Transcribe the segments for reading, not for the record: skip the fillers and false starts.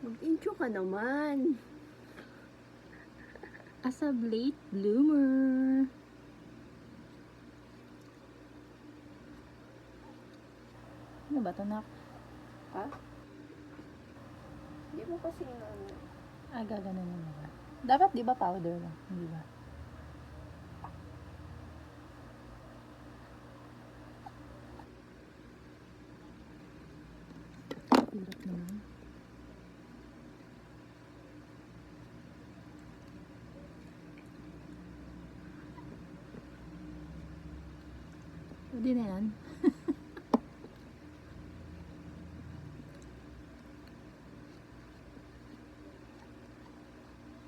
Mag-intro ka naman. As a late bloomer. Ano ba ito, nak? Ha? Hindi mo kasi ano. Ah, gaganon mo ba? Dapat di ba powder lang? Hindi ba? Hirap naman. Pwede na yan.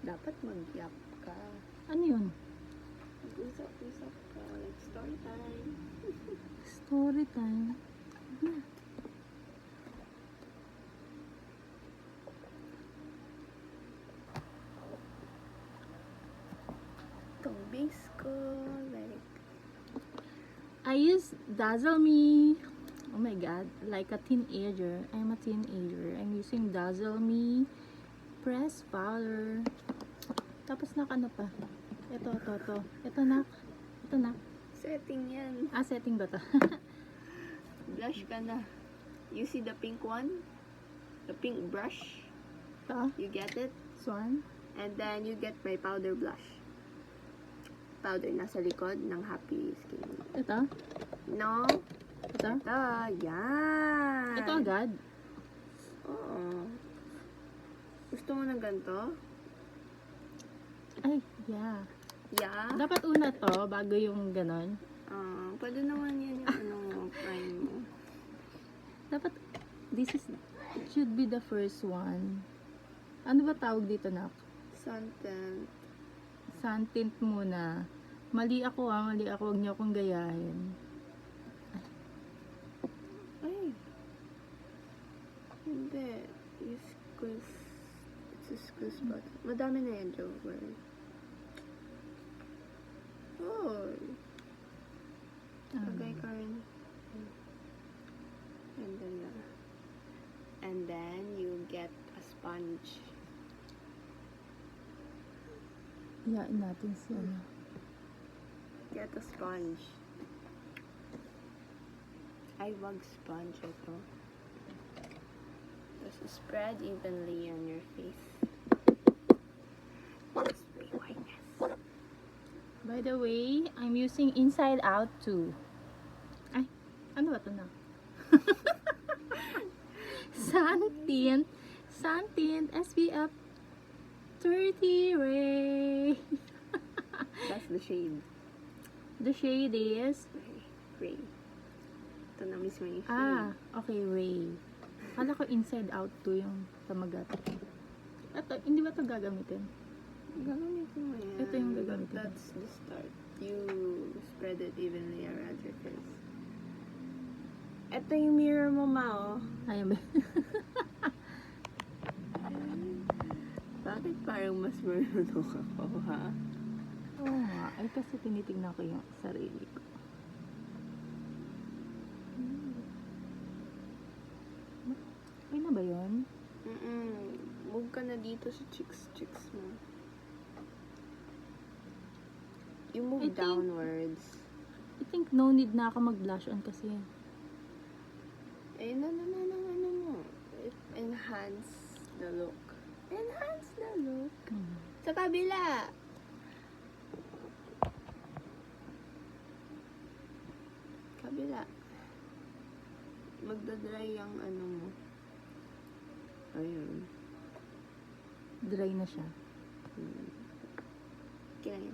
Dapat mag-yap ka. Ano yun? Mag-usap-usap ka. Like story time. Story time. Itong base ko. Like, I use Dazzle Me. Oh my god, like a teenager. I'm a teenager. I'm using Dazzle Me press powder. Tapos ano pa? Ito. Ito na. setting yan. Ah, setting ba to? Blush ka na. You see the pink one? The pink brush? Ito? You get it? Swan? And then you get my powder blush. Powder nasa likod ng Happy Skin. Ito? No? Ito? Ito. Yan. Ito agad? Oo. Gusto mo ng ganito? Ay, yeah. Yeah? Dapat una to, bago yung ganon. Pwede naman yan yung ano mo, prime mo. Dapat, it should be the first one. Ano ba tawag dito, nak? Something. Sun tint muna. Mali ako. Huwag niyo akong gayahin. Ay. Hindi. You squeeze. It's a squeeze button. Madami na yan, Jover. Oh. Lagay ka rin. And then you get a sponge. Iyain natin si ano. Get a sponge. Ay, wag sponge ito. Just spread evenly on your face. Spray whiteness. By the way, I'm using Inside Out too. Ay, ano ba ito na? Sun tint, SPF 30 Ray. That's the shade. The shade is Ray. Ito na mismo yung shade. ah, okay, Ray. Kala ko Inside Out to yung tamagat. Ito, hindi ba ito gagamitin? Gagamitin mo yan. Ito yung gagamitin ko. That's the start. You spread it evenly around your face. Ito yung mirror mo, Ma, oh. Ayan ba? Bakit parang mas marunong ako, ha? Oo nga. Ay, kasi tinitignan ko yung sarili ko. Okay na ba yun? Move ka na dito sa cheeks mo. You move I think- downwards. I think no need na ako mag-blush on kasi. Ayun na ano mo. It enhance the look. Enhance the look. Sa kabila. Kabila. Magdadry yung ano mo. Ayun. Dry na siya. Okay.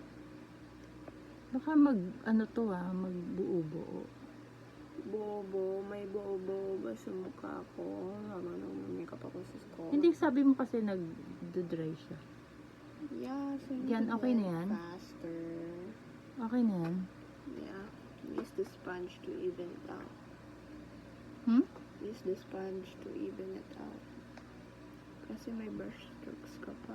Baka magbuo-buo. Bobo, may bobo ba sa mukha ko? Habang nag-makeup ako sa school. Hindi, sabi mo kasi nag-dry siya. Yeah, so you Yan, can okay na blend yan? faster. Okay na yan. Yeah. Use the sponge to even it out. Use the sponge to even it out. Kasi may brush strokes ka pa.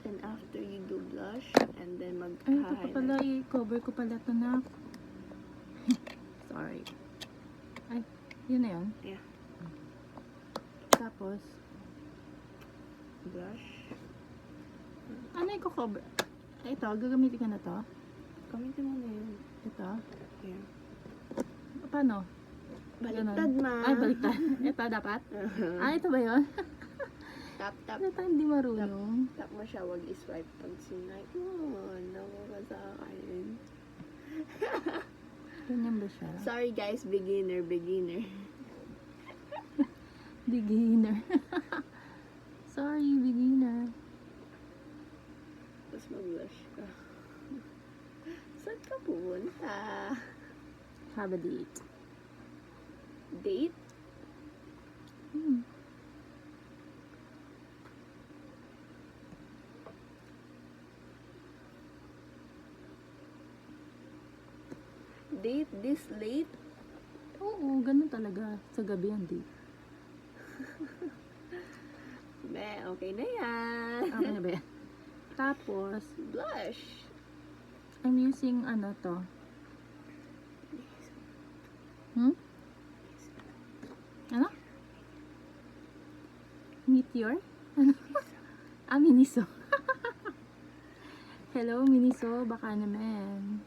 And after you do blush, and then Ay, ito pa pala, mag-highlight. i-cover ko pala ito na. Sorry. Ay, yun na yun. Yeah. Tapos, Blush. ano yung cover? Ito, gagamitin ka na to? Gamitin mo na yun. Ito? Yeah. Paano? Baliktad, ma. Ay, baliktad. Ito dapat? Ah, ito ba yun? Tap, tap. Ano tayo hindi marunong? Tap mo siya, wag i-swipe pag sinay. Naku ka sa akin. Ganyan ba siya? Sorry guys, beginner. Beginner. Sorry, beginner. Tapos mag-blush ka. Saan ka pupunta? Have a date. Date? Hmm. Date this late? Oo, ganun talaga. Sa gabi ang date. Okay na yan. Okay na ba yan? Tapos, Blush. I'm using ano to? Hmm? Ano? Meteor? Ano? Ah, Miniso. Hello, Miniso. Baka naman.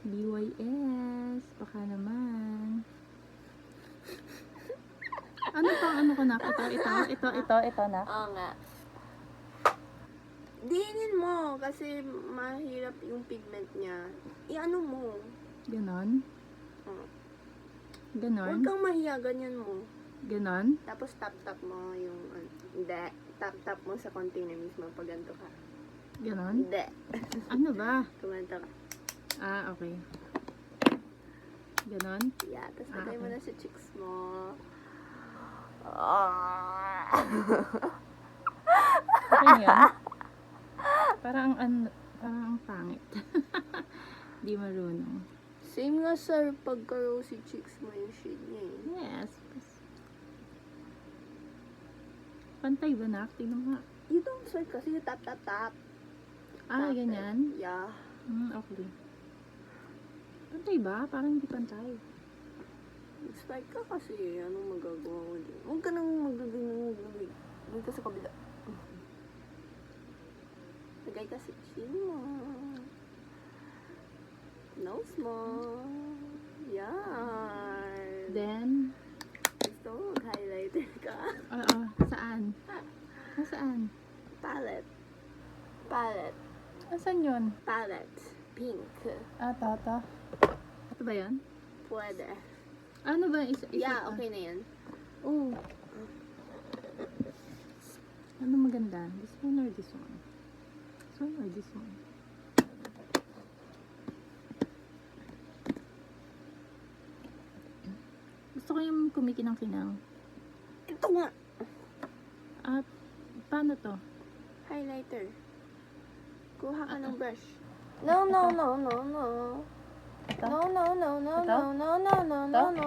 BYS. Baka naman. Ano pang ano ko na? Ito na. Oo nga. Diinin mo kasi mahirap yung pigment niya. I-ano mo. Ganon. Oh. Ganon. Huwag kang mahiya, ganyan mo. Ganon. Tapos tap-tap mo yung, hindi, tap-tap mo sa container mismo pag ganito ka. Ganon. Hindi. Ano ba? Kumanto ka. Ah, okay. Ganon. Yeah, tapos Ah, lagay mo okay. na sa cheeks mo. Okay na yun? Parang ang pangit. Di marunong. Same nga sir, pagka rosy cheeks mo yung shade niya eh. Yes. Pantay ba na? Tingnan mo nga. You don't swipe kasi you tap. Ah, Tap ganyan? it. Yeah. Okay. Pantay ba? Parang hindi pantay. Swipe ka kasi, anong magagawa ko dyan? Huwag ka nang magagawin. Huwag ka sa kabila. Lagay ka sa chin mo. Nose mo. Yan. Then, Gusto mo mag-highlighter ka? oo. Saan? Nasaan? Palette. Asan yun? Palette. Pink. Ah, ito. Ito ba yun? Pwede. Ano ba? Isa Yeah, okay na yan. Oh. Ano maganda? This one or this one? This one or this one? Gusto ko yung kumikinang-kinang. Ito nga. At, paano to? Highlighter. Kuha ka ng brush. No. No. Ito?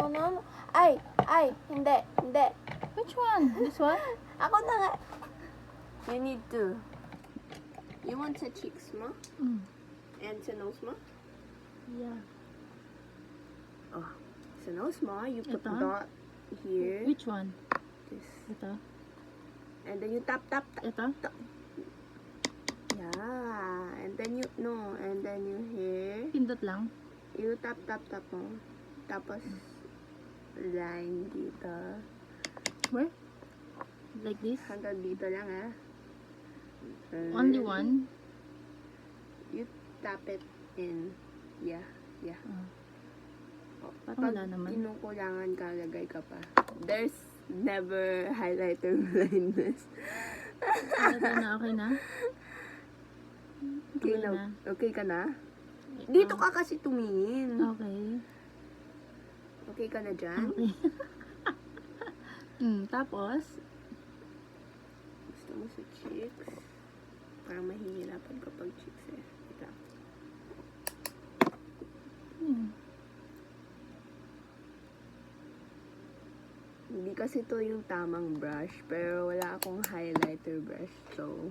No. Ay, hindi. Which one? This one? Ako na nga. You need to. You want sa cheeks mo? Mm. And sa nose mo? Yeah. Oh. Sa nose mo, you put Ito? dot here. Which one? This. Ito? And then you tap. Ito? Yeah. And then you here. Pindot lang? You tap mo. Tapos, line dito. Where? Like this? Hanggang dito lang ah. Only one? You tap it in. Yeah. Oh. Oh, Parang wala naman. kinukulangan ka, lagay ka pa. There's never highlighter blindness. Talaga na, okay na? Okay ka na? Dito ka kasi tumingin. Okay. Okay ka na dyan? Okay. Tapos, Gusto mo sa cheeks? Parang mahihirapan kapag cheeks eh. Ito. Hindi kasi to yung tamang brush, pero wala akong highlighter brush, so...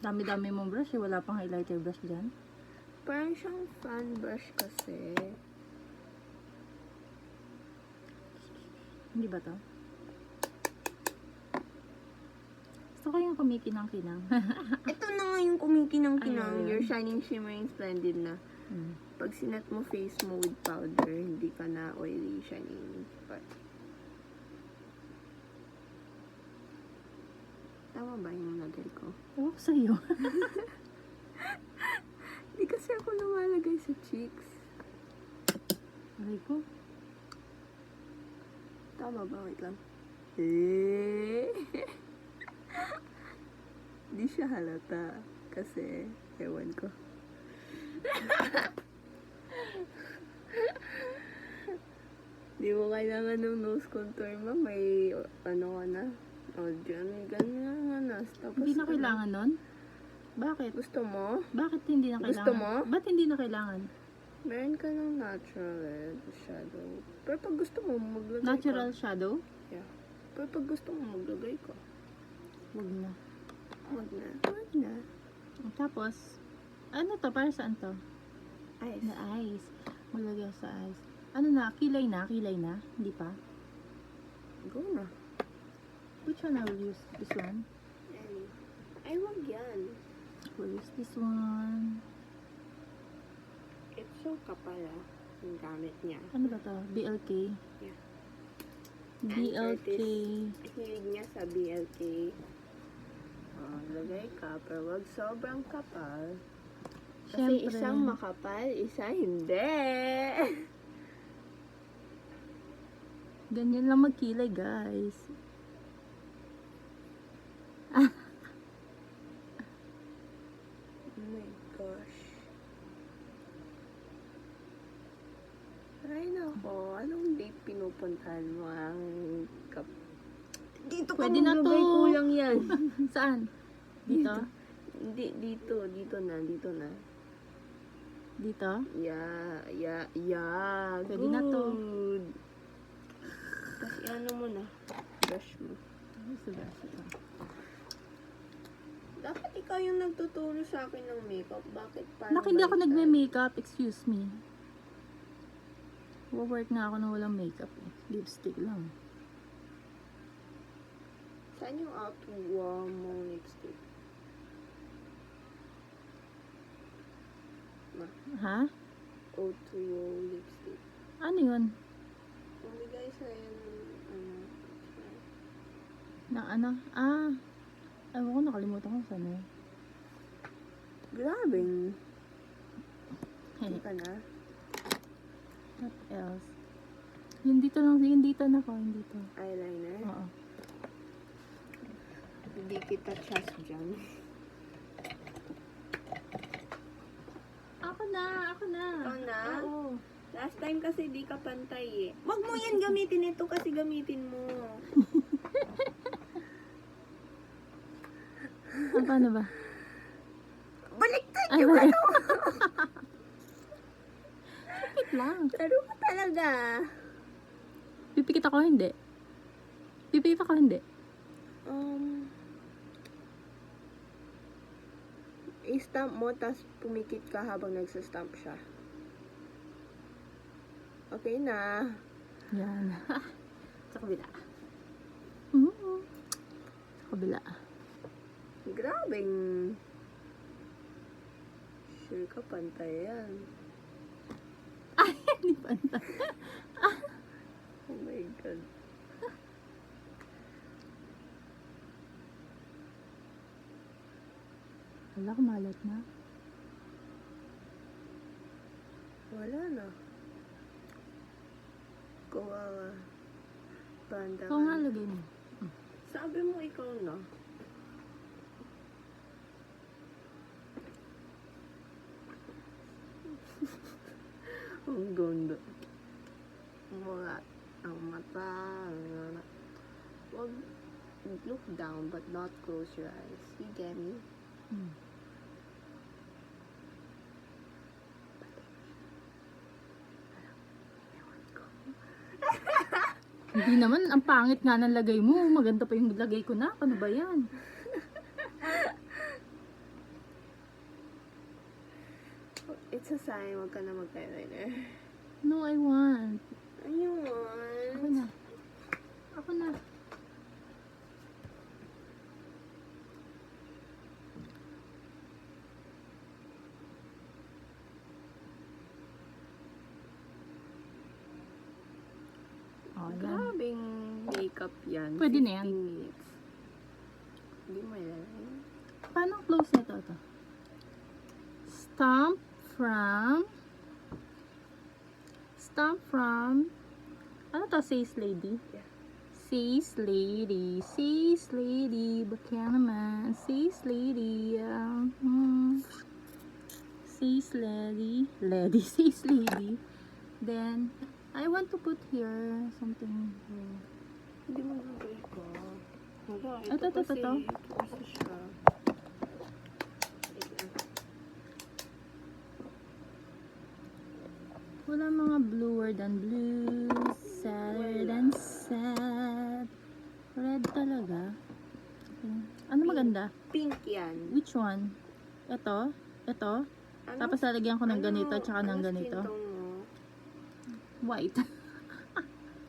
dami-dami mong brush eh. Wala pang highlighter brush dyan. Parang siyang fan brush kasi. Hindi ba to? Gusto ko yung kumikinang-kinang. Ito na nga yung kumikinang-kinang. Ayun. You're shining, shimmering, splendid na. Pag sinet mo face mo with powder, hindi ka na oily, shining. But, tama ba yung lagay ko? Ewan ko sa'yo. Hindi kasi ako lumalagay sa cheeks. Aray ko. Tama ba? Wait lang. Eh. Di siya halata. Kasi, ewan ko. Di mo kailangan ng nose contour, ma. May, ano ka na? O, dyan, ganyan nga na. Tapos, Hindi na kailangan nun? Bakit? Gusto mo? Bakit hindi na kailangan? Gusto mo? Ba't hindi na kailangan? Meron ka ng natural shadow. Pero pag gusto mo, maglagay Natural ka. shadow? Yeah. Pero pag gusto mo, maglagay ka. Huwag na. Wag na. Wag na. Tapos, ano to? Para saan to? Ayos. Na eyes. Maglagay ako sa eyes. Ano na? Kilay na? Kilay na? Hindi pa? Go na. Which one I will use? This one? Ay, wag yan. We'll use this one. It's so kapal yung gamit niya. Ano ba to? BLK? Yeah. BLK. Hilig niya sa BLK. Lagay ka, pero wag sobrang kapal. Kasi Siyempre. isang makapal, isa hindi. Ganyan lang magkilay, guys. Oh my gosh. Ay nako, anong date pinupuntahan mo ang Dito ka Pwede na to. maglagay, kulang yan. Saan? Dito? Hindi, dito na. Dito? Yeah. Pwede na to. Good. Tapos ano mo na, brush mo. Dapat ikaw yung nagtuturo sa akin ng makeup. Bakit pa? Nak, hindi ako nagme-makeup. Excuse me. Work na ako na walang makeup eh. Lipstick lang. Saan yung Outwa mo lipstick? Ha? Outwa lipstick. Ano yun? Bumigay sa'yo ng Na ano? Ah. Ewan ko, nakalimutan ko saan eh. Grabe. Hey, Hindi ka na? what else? Yung dito lang, yung dito na ko, yung dito. Eyeliner? Oo. Hindi kita trust dyan. Ako na. Ikaw na? Oo. Last time kasi di ka pantay eh. Wag mo yan gamitin, ito kasi gamitin mo. Ah, paano ba? Baliktad Ay, yung wala. ano. Sakit lang. Laro ka talaga. Pipikit ako, hindi. Pipikit ako, hindi. I-stamp mo, tas pumikit ka habang nagsastamp siya. Okay na. Yan. Sa kabila. Sa kabila. Grabing. Sure ka, pantay yan. Ay, hindi panta. Oh my God. Wala, kumalat na. Wala na. Kawawa. Banda Ikaw nga, lagay mo. Sabi mo ikaw na. Ang ganda. Mga ang mata. Wag look down but not close your eyes. You get me? Hindi naman, ang pangit nga ng lagay mo. Maganda pa yung lagay ko na. Ano ba yan? It's a sign. Wag ka na mag-eyeliner. No, I want. Ayun. Ako na. Ako na. Oh, yan. Grabing makeup yan. Pwede na yan. 15 minutes. Hindi mo ilalagay. Paano ang close nito? Ito? Stamp from, ano to? Says lady? Yeah. Says lady, baka naman, says lady, says says lady, then, I want to put here, something here. Hindi mo nagay ko. Wala, Ito. Ito kasi siya. Wait lang. Wala mga bluer than blue, sadder than sad. Red talaga. Okay. Ano maganda? Pink yan. Which one? Ito? Ito? Ano? Tapos lalagyan ko ng ganito, tsaka ng ano ganito. skin tone mo? White.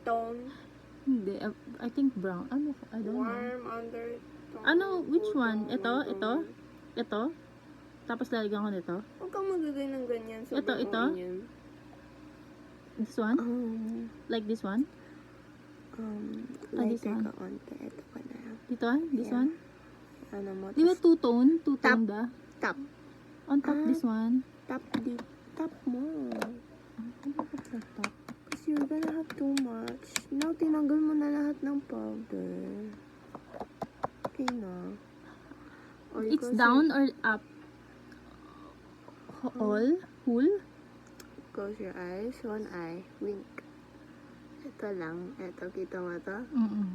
Tone? Hindi. I think brown. Ano? I don't know. Warm undertone. Ano? Which cool one? tone, Ito? warm Ito? tone. Ito? Tapos lalagyan ko nito. Huwag kang magagay ng ganyan. Ito, ito? Yan. This one? Like this one? This Lighter one? ka onte. Ito ka na. Dito? This Yeah. one? Ano mo? Di ba two-tone? Two-tone Top. ba? Top. On top this one? Top top mo. Ano ba ito? Top? Kasi you're gonna have too much. Now, tinanggal mo na lahat ng powder. Okay na. Or It's close down or up? All? Whole? Close your eyes. One eye. Wink. Ito lang. Ito. Kita mo ito?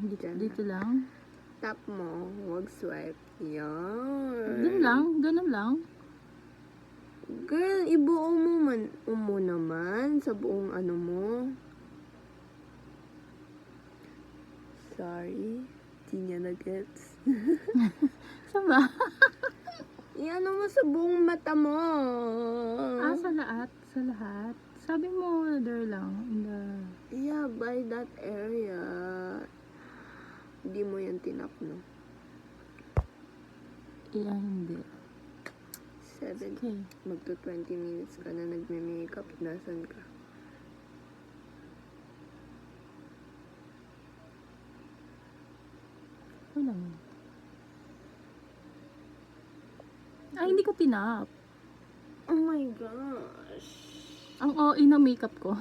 Dito, Diyan dito lang. Tap mo. Huwag swipe. Yan. Ganun lang. Ganun lang. Girl, ibuo mo naman sa buong ano mo. Sorry. Di niya na-gets. Saan ba? Iano mo sa buong mata mo. Sa lahat. Sa lahat. Sabi mo, there lang. In the... Yeah, by that area. Hindi mo yan tinap, no? Yeah, hindi. 7. Okay. Magto 20 minutes ka na nagme-makeup. Nasaan ka? Wala mo. Ay, hindi ko tinap. Oh my gosh. Ang OA na makeup ko.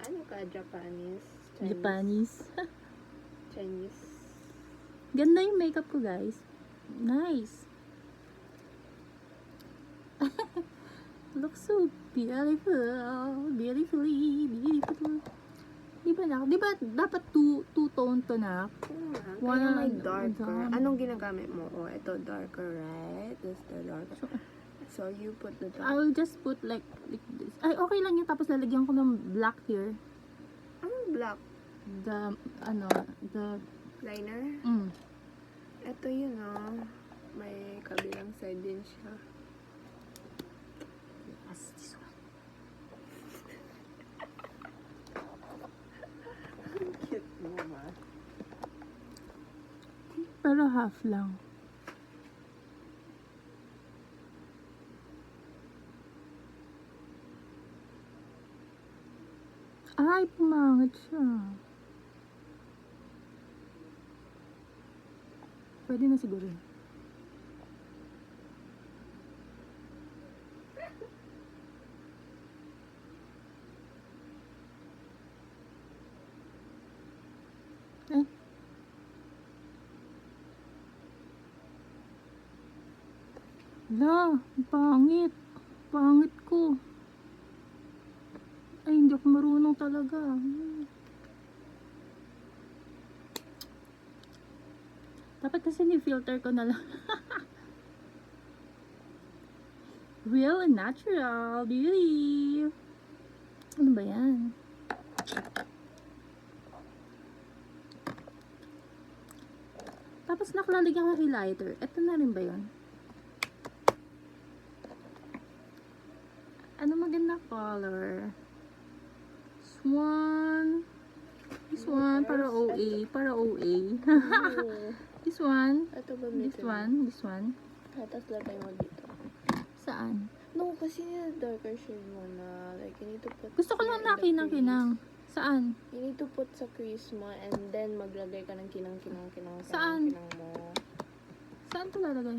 Ano ka? Japanese? Japanese. Chinese? Ganda yung makeup ko, guys. Nice. Looks so beautiful. Beautiful. Di ba dapat two-tone to na? Kaya One, may darker. one. Anong ginagamit mo? Oh, ito darker, right? This the darker. So, you put the dark. I'll just put like this. Ay, okay lang yun. Tapos lalagyan ko ng black here. Anong black? The Liner? Ito yun, oh. May kabilang side din siya. Yes, this one. Cute mo, ma. Pero half lang. Ay, pumangit siya. Pwede na siguro. Eh. La, pangit. Pangit ko. Ay, hindi ako marunong talaga. Dapat kasi ni-filter ko na lang. Real and natural beauty. Ano ba yan? Tapos nakalalagyan ka highlighter. Ito na rin ba yun? Ano maganda color? This one, para OA. Para OA. This one. Ito ba This one. Tapos lagay mo dito. Saan? No, kasi darker shade mo na. Like, you need to put Gusto ko lang here in the nakinang-kinang. Saan? You need to put sa crease mo and then maglagay ka ng kinang Saan? mo. Saan to lalagay?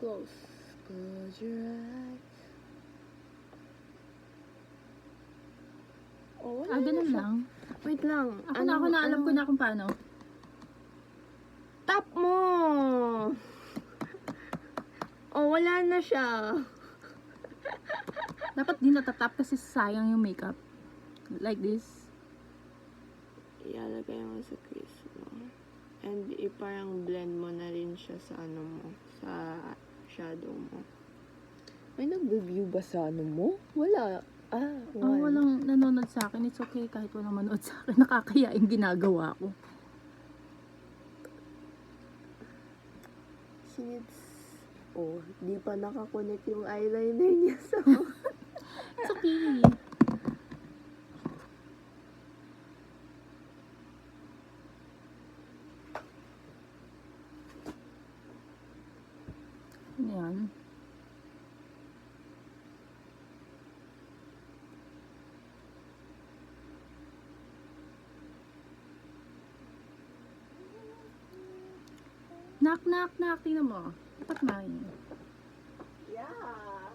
Close. Close your eyes. Oh, wala na Ganun siya. lang. Wait lang. Ako na, alam ko na kung paano. Tap mo! Oh, wala na siya. Dapat di natatap kasi sayang yung makeup. Like this. Ilalagay mo sa crease mo. And parang blend mo na rin siya sa ano mo. Sa shadow mo. May nag-review ba sa ano mo? Wala. Oh, walang nanonood sa akin. It's okay kahit walang manood sa akin. Nakakaya yung ginagawa ko. She needs... Oh, di pa nakakonect yung eyeliner niya sa... It's okay. Yan. Knock, knock, knock. Tingnan mo. Dapat mine. Yeah.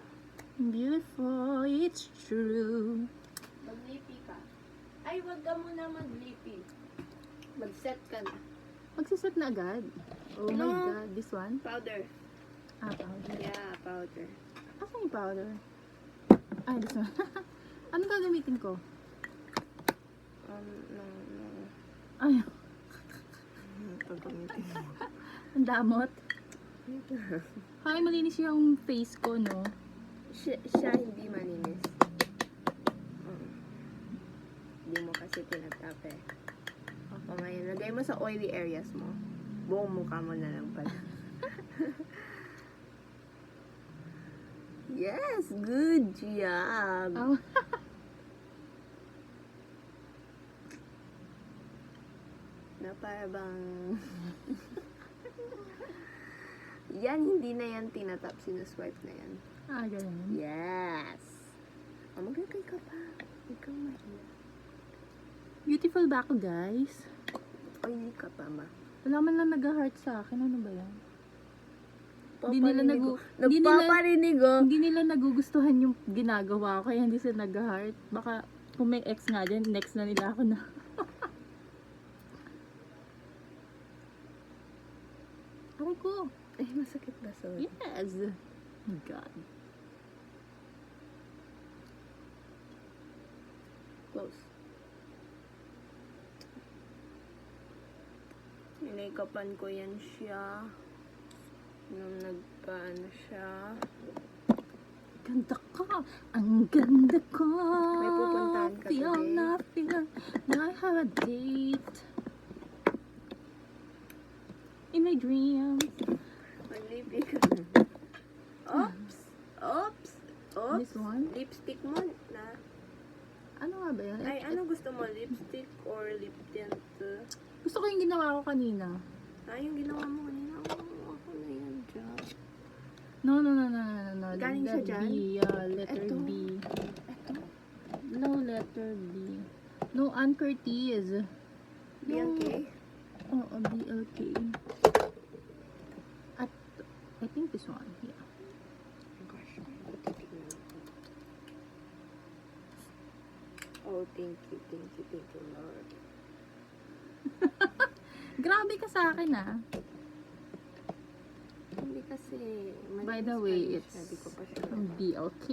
Beautiful. It's true. Maglipi ka. Ay, wag ka muna maglipi. Mag-set ka na. Magsiset na agad. Oh my No. God. This one? Powder. Powder. Yeah, powder. Asan yung powder? Ay, this one. Anong gagamitin ko? No. Ay, Pagamitin mo. ang damot. Ay, malinis yung face ko, no? Siya hindi malinis. Hindi mo kasi tinatap eh. O ngayon, lagay mo sa oily areas mo. Buong mukha mo na lang pala. Yes, good job. Oh. Na para bang... yan, hindi na yan tinatap. Sinuswipe na yan. Ganun. Yes. Maglagay ka pa. Ikaw mahiya. Beautiful ba ako, guys? Oily ka pa ma. Wala man lang nag-heart sa akin. Ano ba yan? Hindi nila nagugustuhan yung ginagawa ko, kaya hindi sila nag-heart. Baka kung may ex nga dyan, next na nila ako na. Aray ko. Ay, masakit ba? Sorry. Yes. Oh my God. Close. Nilikapan ko yan siya. Nung nagpaano siya. Ganda ka. Ang ganda ko. May pupuntahan ka Feel today? na feel na I have a date. In my dreams. Maglipi ka na. Oops! Oops! Oops! This one? Lipstick mo na. Ano nga ba yun? Ay, ano gusto mo? Lipstick or lip tint? Gusto ko yung ginawa ko kanina. Yung ginawa mo kanina. Ako na yan dyan. No. Galing siya dyan? B, letter Eto. B. Eto. No, letter B. No, Anchor T is. BLK? Oo, BLK. At, I think this one. Yeah. Oh gosh. Titignan ko. Oh, thank you, Lord. Grabe ka sa akin, ah. Hindi kasi... By the way, it's Sabi ko pa siya. from BLK.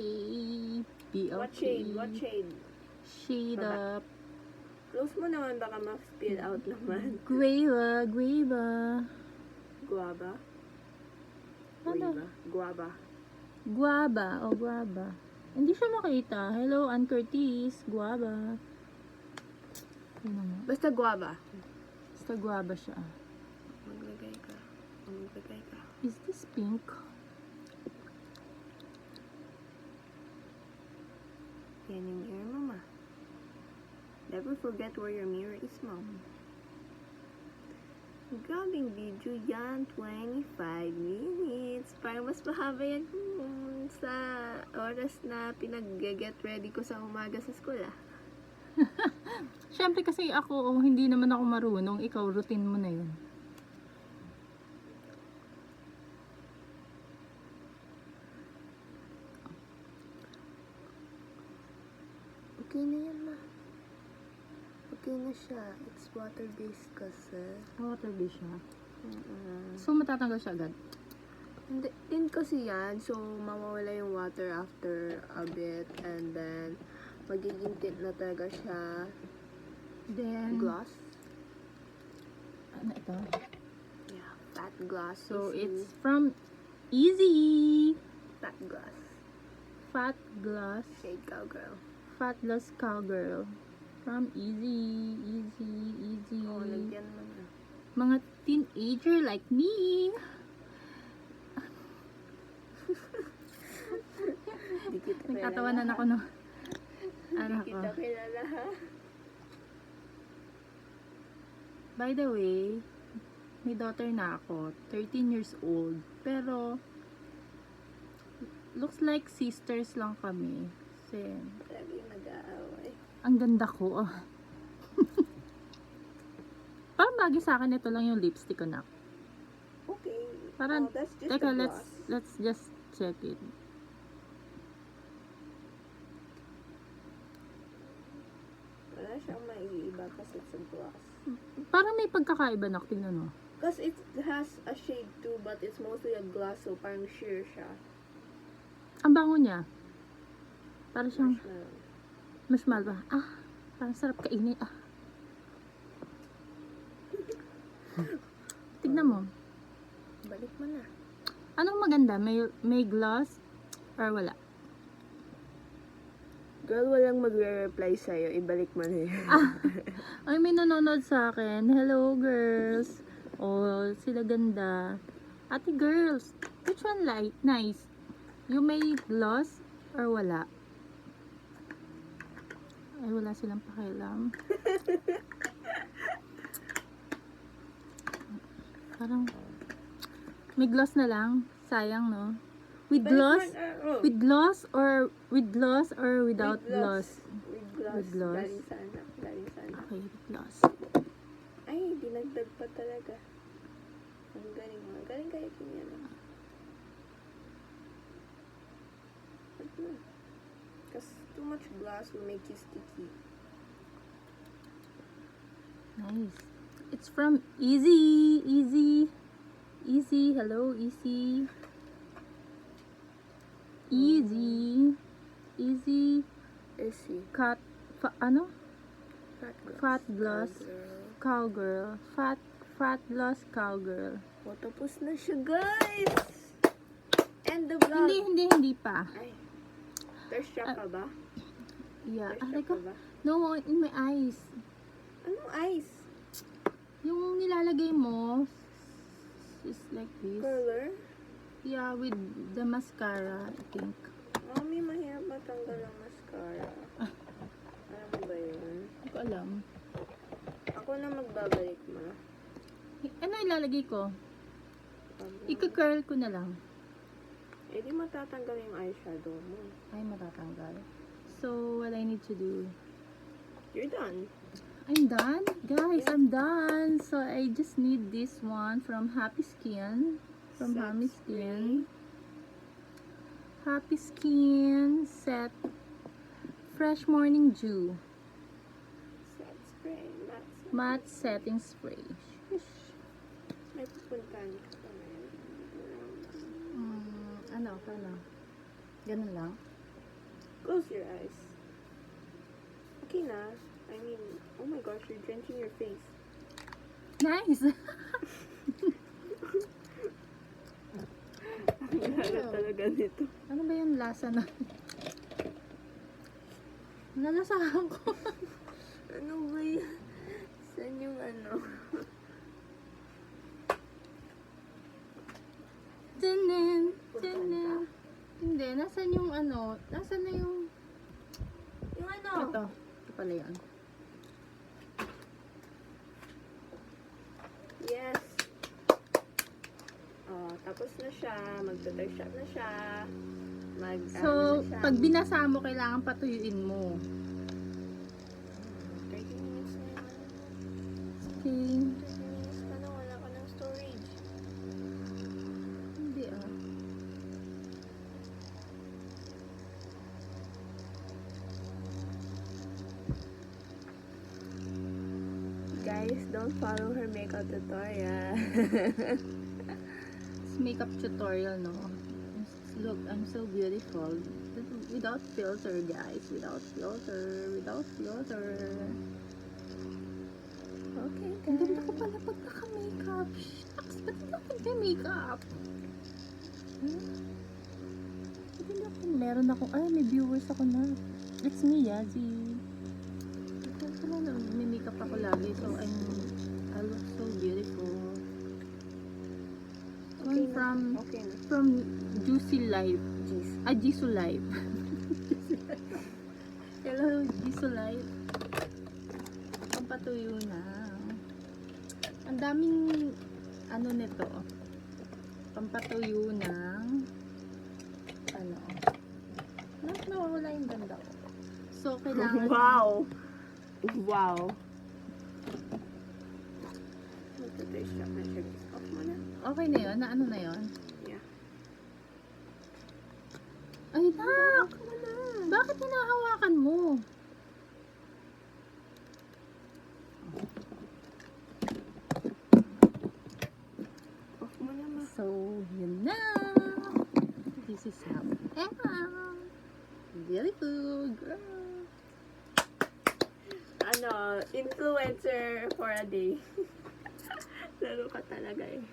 BLK. What shade? What shade? Shade Baba. up. Close mo naman, baka ma-spill out naman. Guava. Guava? Ano? Guava. Guava. Oh, guava. Hindi siya makita. Hello, Ann Curtis. Guava. Ano mo? Basta guava. Basta guava siya. Maglagay ka. Is this pink? Yan yung mirror mo, ma. Never forget where your mirror is, mom. Grabing video yan. 25 minutes. Parang mas mahaba yan. sa oras na pinag-get ready ko sa umaga sa school, ah. Siyempre kasi ako, hindi naman ako marunong. Ikaw, routine mo na yun. Okay na yan, ma. Okay na siya. It's water-based kasi. Water-based siya. So, matatanggal siya agad. Hindi, din kasi yan. So, mawawala yung water after a bit. And then, magiging tint na talaga siya. Then, Gloss. ano ito? Yeah, fat gloss. So, Easy. it's from Easy. Fat gloss. Fat Gloss. Shade Cowgirl. Fat Gloss Cowgirl. From Easy. Easy. Oo, lagyan mo na. Mga teenager like me. Di kita Nagtatawanan kilala, ako ha? no. Ano Di ko. kita kilala, ha? By the way, may daughter na ako. 13 years old. Pero, looks like sisters lang kami. Kasi, Lagi nag-aaway. ang ganda ko. Oh. Parang lagi sa akin, ito lang yung lipstick ko na. Okay. Parang, Oh, that's just teka, a gloss. let's just check it. Wala siyang maiiba kasi it's a gloss. Parang may pagkakaiba na. Tingnan mo. Because it has a shade too, but it's mostly a gloss, so parang sheer siya. Ang bango niya. Parang siyang Marshmallow. marshmallow ba? Ah, parang sarap kainin. Ah. Tignan mo. Balik mo na. Anong maganda? May gloss or wala? Girl, walang magre-reply sa'yo. Ibalik mo na yan. Ay, may nanonood sa akin. Hello, girls. Oh, sila ganda. Ate girls, which one like nice? You may gloss or wala? Ay, wala silang pakialam. Parang may gloss na lang. Sayang, no? With gloss? With gloss or without gloss? With gloss. With gloss. Galing sa anak. Galing sa anak. Okay, with gloss. Ay, dinagdag pa talaga. Ang galing mo. Galing kaya kinyan. Because too much gloss will make you sticky. Nice. It's from Easy. Easy. Hello, Easy. Easy. Easy. Ano? Fat gloss. Fat gloss. Cowgirl. Cowgirl. Fat gloss cowgirl. O, tapos na siya, guys! End the vlog. Hindi pa. Ay. Thirst trap ka ba? Yeah. Thirst Aray trap ko. ka ba? No, in my eyes. Anong ice? Yung nilalagay mo is like this. Curler? Yeah, with the mascara, I think. Mami, mahirap matanggal ang mascara. Alam mo ba yun? Hindi ko alam. Ako na magbabalik mo. Ano ilalagay ko? Ika-curl ko na lang. Eh, di matatanggal yung eyeshadow mo. Ay, matatanggal. So, what I need to do? You're done. I'm done? Guys, I'm done. So, I just need this one from Happy Skin. From Set Happy spray. Skin. Happy Skin Set Fresh Morning Dew Set spray. Matte Setting Spray. Shush. May pupuntahan ka pa na yun. Ano? Ganun lang. Close your eyes. Okay na. I mean, oh my gosh, you're drenching your face. Nice! Ang lalat talaga nito. Ano ba yung lasa na? Nalasahan ko. Ano ba yan? Saan yung ano? Tinin. Pupunta. Hindi, nasan yung ano? Nasan na yung... Yung ano? Ito. Ito pala yan. Yes. Oh, tapos na siya. Magta-thirst shot na siya. So, pag binasa mo, kailangan patuyuin mo. 30 minutes na yung Okay. 30 minutes ka na, wala ka ng storage. Hindi ah. Guys, don't follow her makeup tutorial. It's makeup tutorial, no? Look, I'm so beautiful. Without filter, guys. Without filter. Without filter. Okay, Ang ganda ko pala pag naka-makeup. Shucks, ba't hindi ako nagka-makeup? Ba't hindi ako, meron ako, ay, may viewers ako na. It's me, Yazzie. Ito na, may makeup ako lagi, so I look so beautiful. Okay na. From Okay na. from Juicy Life. Jeez. Jisoo Life. Hello, Jisoo Life. Pampatuyo na. Ang daming ano nito. Pampatuyo ng ano. Nawawala yung ganda ko. So, kailangan Wow! Wow! Magta-trace shot na siya. Off mo na. okay na yun? Na ano na yun? Yeah. Ay, nak! Off mo na. Bakit hinahawakan mo? Off mo na, ma. So, yun na. This is how. Beautiful girl. Ano, influencer for a day. Laro ka talaga eh.